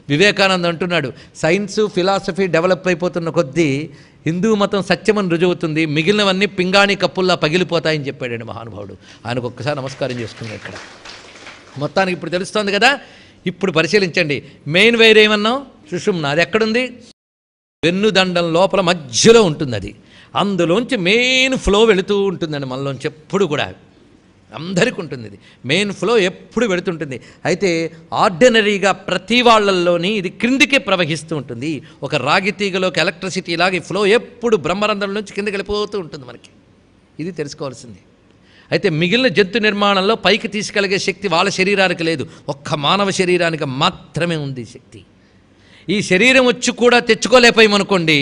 వివేకానంద అంటున్నాడు, science philosophy develop అయిపోతున్న కొద్దీ హిందూ మతం సత్యమని రుజువుతుంది, మిగిలినవన్నీ పింగాణి కప్పుల్లా పగిలిపోతాయని చెప్పాడండి మహానుభావుడు. ఆయనకు ఒక్కసారి నమస్కారం చేసుకున్నాడు. ఇక్కడ మొత్తానికి ఇప్పుడు తెలుస్తోంది కదా. ఇప్పుడు పరిశీలించండి, మెయిన్ వైర్ ఏమన్నాం, సుషుమ్న. అది ఎక్కడుంది? వెన్నుదండం లోపల మధ్యలో ఉంటుంది. అది అందులోంచి మెయిన్ ఫ్లో వెళుతూ ఉంటుందండి మనలోంచి ఎప్పుడు కూడా. అందరికీ ఉంటుంది ఇది మెయిన్ ఫ్లో, ఎప్పుడు వెళుతుంటుంది. అయితే ఆర్డినరీగా ప్రతి వాళ్ళల్లోని ఇది క్రిందికే ప్రవహిస్తూ ఉంటుంది. ఒక రాగి తీగలోకి ఎలక్ట్రిసిటీ లాగా ఈ ఫ్లో ఎప్పుడు బ్రహ్మరంధ్రం నుంచి కిందకి వెళ్ళిపోతూ ఉంటుంది మనకి. ఇది తెలుసుకోవాల్సింది. అయితే మిగిలిన జంతు నిర్మాణంలో పైకి తీసుకెళ్ళగే శక్తి వాళ్ళ శరీరానికి లేదు, ఒక్క మానవ శరీరానికి మాత్రమే ఉంది శక్తి. ఈ శరీరం వచ్చి కూడా తెచ్చుకోలేకపోయామనుకోండి,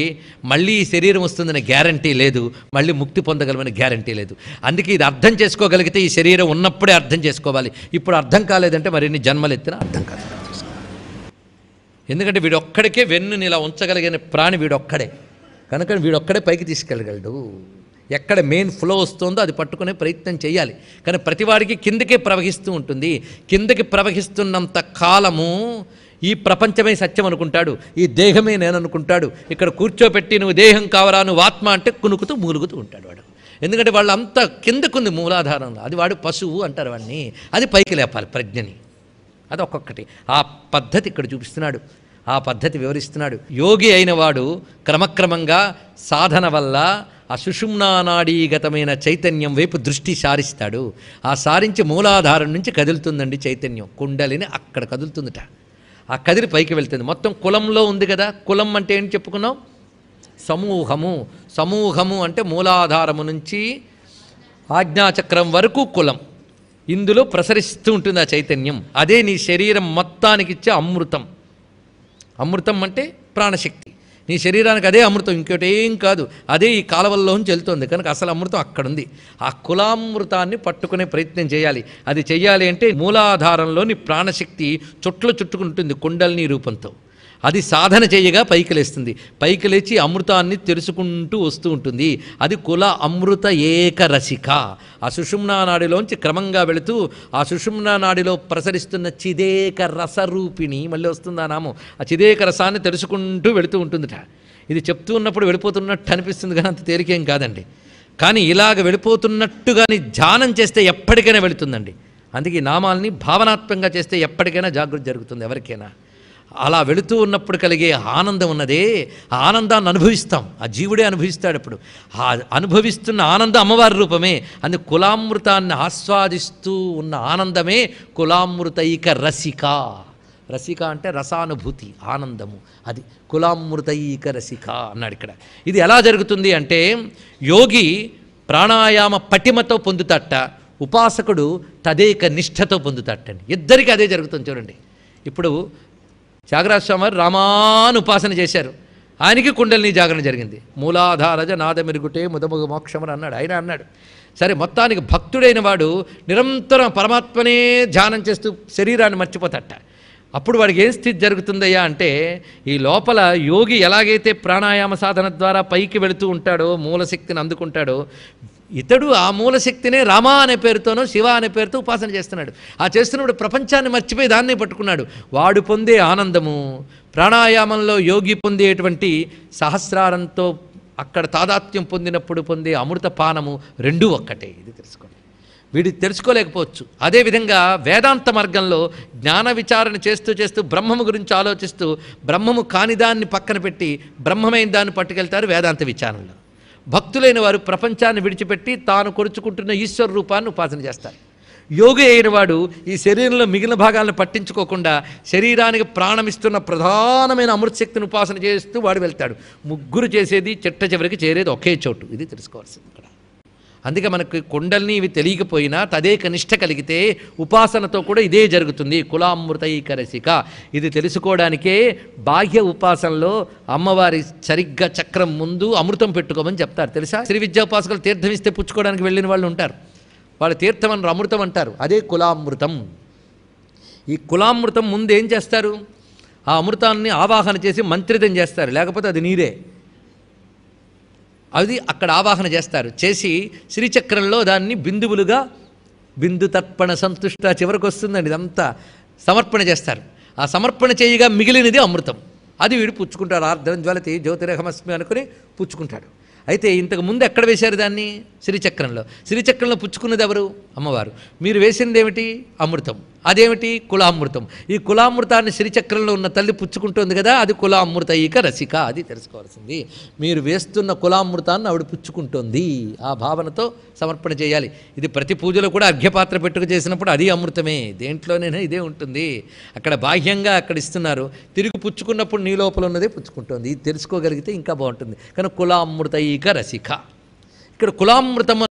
మళ్ళీ ఈ శరీరం వస్తుందనే గ్యారంటీ లేదు, మళ్ళీ ముక్తి పొందగలమని గ్యారంటీ లేదు. అందుకే ఇది అర్థం చేసుకోగలిగితే ఈ శరీరం ఉన్నప్పుడే అర్థం చేసుకోవాలి. ఇప్పుడు అర్థం కాలేదంటే మరిన్ని జన్మలు ఎత్తినా అర్థం కాలేదు. ఎందుకంటే వీడొక్కడికే వెన్నుని ఇలా ఉంచగలిగిన ప్రాణి వీడొక్కడే కనుక వీడొక్కడే పైకి తీసుకెళ్ళగలడు. ఎక్కడ మెయిన్ ఫ్లో వస్తుందో అది పట్టుకునే ప్రయత్నం చేయాలి. కానీ ప్రతివాడికి కిందకే ప్రవహిస్తూ ఉంటుంది. కిందకి ప్రవహిస్తున్నంత కాలము ఈ ప్రపంచమే సత్యం అనుకుంటాడు, ఈ దేహమే నేను అనుకుంటాడు. ఇక్కడ కూర్చోపెట్టి నువ్వు దేహం కావరా, నువ్వు ఆత్మ అంటే కునుకుతూ మూలుగుతూ ఉంటాడు వాడు. ఎందుకంటే వాళ్ళు అంత కిందకుంది మూలాధారంలో. అది వాడు పశువు అంటారు వాడిని. అది పైకి లేపాలి ప్రజ్ఞని. అది ఒక్కొక్కటి. ఆ పద్ధతి ఇక్కడ చూపిస్తున్నాడు, ఆ పద్ధతి వివరిస్తున్నాడు. యోగి అయిన వాడు క్రమక్రమంగా సాధన వల్ల ఆ సుషుమ్నానాడీగతమైన చైతన్యం వైపు దృష్టి సారిస్తాడు. ఆ సారించి మూలాధారం నుంచి కదులుతుందండి చైతన్యం. కుండలిని అక్కడ కదులుతుందట. ఆ కదిలి పైకి వెళ్తుంది. మొత్తం కులంలో ఉంది కదా. కులం అంటే ఏంటి చెప్పుకున్నాం? సమూహము. సమూహము అంటే మూలాధారము నుంచి ఆజ్ఞాచక్రం వరకు కులం. ఇందులో ప్రసరిస్తూ ఉంటుంది ఆ చైతన్యం. అదే నీ శరీరం మొత్తానికి ఇచ్చే అమృతం. అమృతం అంటే ప్రాణశక్తి. నీ శరీరానికి అదే అమృతం, ఇంకోటి ఏం కాదు. అదే ఈ కాలవల్లోంచి వెళ్తుంది కనుక అసలు అమృతం అక్కడుంది. ఆ కులామృతాన్ని పట్టుకునే ప్రయత్నం చేయాలి. అది చెయ్యాలి అంటే మూలాధారంలోని ప్రాణశక్తి చుట్టుకుంటుంది కుండలిని రూపంతో. అది సాధన చేయగా పైకి లేస్తుంది. పైకి లేచి అమృతాన్ని తెలుసుకుంటూ వస్తూ ఉంటుంది. అది కుల అమృత ఏకరసిక. ఆ సుషుమ్నా నాడిలోంచి క్రమంగా వెళుతూ ఆ సుషుమ్నా నాడిలో ప్రసరిస్తున్న చిదేక రసరూపిణి, మళ్ళీ వస్తుంది ఆ నామం, ఆ చిదేక రసాన్ని తెలుసుకుంటూ వెళుతూ ఉంటుందిట. ఇది చెప్తూ ఉన్నప్పుడు వెళ్ళిపోతున్నట్టు అనిపిస్తుంది కానీ అంత తేలికేం కాదండి. కానీ ఇలాగ వెళ్ళిపోతున్నట్టుగాని ధ్యానం చేస్తే ఎప్పటికైనా వెళుతుందండి. అందుకే ఈ నామాల్ని భావనాత్మకంగా చేస్తే ఎప్పటికైనా జాగృతి జరుగుతుంది ఎవరికైనా. అలా వెళుతూ ఉన్నప్పుడు కలిగే ఆనందం ఉన్నదే, ఆ ఆనందాన్ని అనుభవిస్తాం. ఆ జీవుడే అనుభవిస్తాడు. అప్పుడు ఆ అనుభవిస్తున్న ఆనందం అమ్మవారి రూపమే. అందు కులామృతాన్ని ఆస్వాదిస్తూ ఉన్న ఆనందమే కులామృతైక రసిక. రసిక అంటే రసానుభూతి, ఆనందము. అది కులామృతైక రసిక అన్నాడు ఇక్కడ. ఇది ఎలా జరుగుతుంది అంటే యోగి ప్రాణాయామ పటిమతో పొందుతట, ఉపాసకుడు తదేక నిష్ఠతో పొందుతట్టండి. ఇద్దరికి అదే జరుగుతుంది. చూడండి, ఇప్పుడు త్యాగరాజ స్వామి వారు రామాను ఉపాసన చేశారు. ఆయనకి కుండలిని జాగరణ జరిగింది. మూలాధారజ నాదమెరుగుటే ముదముగ మోక్షమని అన్నాడు. ఆయన అన్నాడు. సరే, మొత్తానికి భక్తుడైన వాడు నిరంతరం పరమాత్మనే ధ్యానం చేస్తూ శరీరాన్ని మర్చిపోతట. అప్పుడు వాడికి ఏం స్థితి జరుగుతుందయ్యా అంటే, ఈ లోపల యోగి ఎలాగైతే ప్రాణాయామ సాధన ద్వారా పైకి వెళుతూ ఉంటాడో, మూలశక్తిని అందుకుంటాడో, ఇతడు ఆ మూలశక్తినే రామ అనే పేరుతోనో శివ అనే పేరుతో ఉపాసన చేస్తున్నాడు. ఆ చేస్తున్నప్పుడు ప్రపంచాన్ని మర్చిపోయి దాన్నే పట్టుకున్నాడు. వాడు పొందే ఆనందము, ప్రాణాయామంలో యోగి పొందేటువంటి సహస్రారంతో అక్కడ తాదాత్మ్యం పొందినప్పుడు పొందే అమృతపానము రెండూ ఒక్కటే. ఇది తెలుసుకోండి. వీడికి తెలుసుకోలేకపోవచ్చు. అదేవిధంగా వేదాంత మార్గంలో జ్ఞాన విచారణ చేస్తూ చేస్తూ బ్రహ్మము గురించి ఆలోచిస్తూ బ్రహ్మము కాని దాన్ని పక్కన పెట్టి బ్రహ్మమైన దాన్ని పట్టుకెళ్తారు వేదాంత విచారణలో. భక్తులైన వారు ప్రపంచాన్ని విడిచిపెట్టి తాను కొరుచుకుంటున్న ఈశ్వర రూపాన్ని ఉపాసన చేస్తారు. యోగి అయిన వాడు ఈ శరీరంలో మిగిలిన భాగాలను పట్టించుకోకుండా శరీరానికి ప్రాణమిస్తున్న ప్రధానమైన అమృతశక్తిని ఉపాసన చేస్తూ వాడు వెళ్తాడు. ముగ్గురు చేసేది చిట్ట చివరికి చేరేది ఒకే చోటు. ఇది తెలుసుకోవాల్సింది ఇక్కడ. అందుకే మనకు కుండల్ని ఇవి తెలియకపోయినా తదేక నిష్ఠ కలిగితే ఉపాసనతో కూడా ఇదే జరుగుతుంది. కులామృతైకరసిక. ఇది తెలుసుకోవడానికే బాహ్య ఉపాసనలో అమ్మవారి సరిగ్గా చక్రం ముందు అమృతం పెట్టుకోమని చెప్తారు. తెలుసా? శ్రీ విద్యా ఉపాసకులు తీర్థం ఇస్తే పుచ్చుకోవడానికి వెళ్ళిన వాళ్ళు ఉంటారు. వాళ్ళు తీర్థం అని అమృతం అంటారు. అదే కులామృతం. ఈ కులామృతం ముందు ఏం చేస్తారు? ఆ అమృతాన్ని ఆవాహన చేసి మంత్రితం చేస్తారు. లేకపోతే అది నీరే. అది అక్కడ ఆవాహన చేస్తారు. చేసి శ్రీచక్రంలో దాన్ని బిందువులుగా బిందు తర్పణ సంతుష్ట చివరికి వస్తుందండి. ఇదంతా సమర్పణ చేస్తారు. ఆ సమర్పణ చేయగా మిగిలినది అమృతం. అది వీడు పుచ్చుకుంటాడు. ఆర్ద్రం జ్వలతి జ్యోతిరహమస్మి అనుకుని పుచ్చుకుంటాడు. అయితే ఇంతకు ముందు ఎక్కడ వేశారు దాన్ని? శ్రీచక్రంలో. శ్రీచక్రంలో పుచ్చుకున్నది ఎవరు? అమ్మవారు. మీరు వేసింది ఏమిటి? అమృతం. అదేమిటి? కులామృతం. ఈ కులామృతాన్ని శ్రీచక్రంలో ఉన్న తల్లి పుచ్చుకుంటుంది కదా, అది కులామృతైక రసిక. అది తెలుసుకోవాల్సింది. మీరు వేస్తున్న కులామృతాన్ని ఆవిడ పుచ్చుకుంటుంది. ఆ భావనతో సమర్పణ చేయాలి. ఇది ప్రతి పూజలో కూడా అర్ఘ్యపాత్ర పెట్టుకు చేసినప్పుడు అది అమృతమే. దేంట్లోనైనా ఇదే ఉంటుంది. అక్కడ బాహ్యంగా అక్కడ ఇస్తున్నారు, తిరిగి పుచ్చుకున్నప్పుడు నీ లోపల ఉన్నదే పుచ్చుకుంటుంది. ఇది తెలుసుకోగలిగితే ఇంకా బాగుంటుంది. కానీ కులామృతైక రసిక. ఇక్కడ కులామృతం